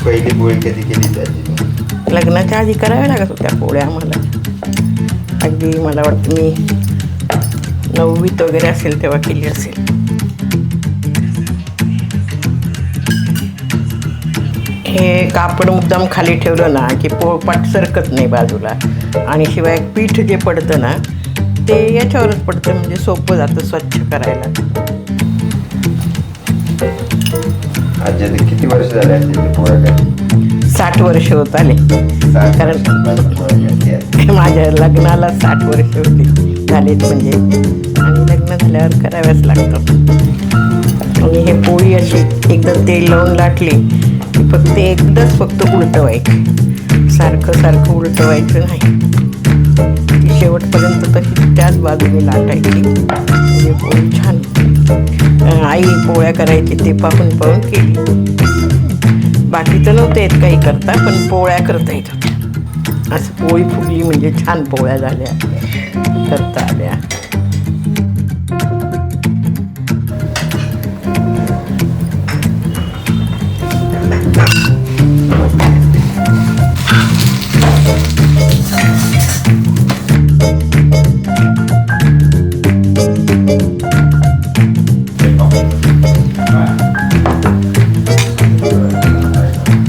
पहिली पोळी कधी केली त्याची? लग्नाच्या आधी कराव्या लागत होत्या पोळ्या आम्हाला. अगदी मला वाटतं मी 9वीत वगैरे असेल तेव्हा केली असेल. हे कापड मुद्दाम खाली ठेवलं ना की पोळपाट सरकत नाही बाजूला. आणि शिवाय पीठ जे पडतं ना ते याच्यावरच पडतं, म्हणजे सोपं जातं स्वच्छ करायला. आजी आता किती वर्ष झाले असतील ते पोळ्या काय? 60 वर्ष होत आले. कारण माझ्या लग्नाला 60 वर्ष होती झालेत म्हणजे. आणि लग्न झाल्यावर कराव्याच लागतं. आणि हे पोळी अशी एकदा तेल लावून लाटली की फक्त उलटवायची. सारखं सारखं उलटवायचं नाही. ती शेवटपर्यंत तशी त्याच बाजूने लाटायची म्हणजे पोळी छान. आई पोळ्या करायची ते पाहून पाहून केली. बाकीचं नव्हतं येत काही करता, पण पोळ्या करता येत होत्या. असं पोळी फुगली म्हणजे छान पोळ्या झाल्या करता.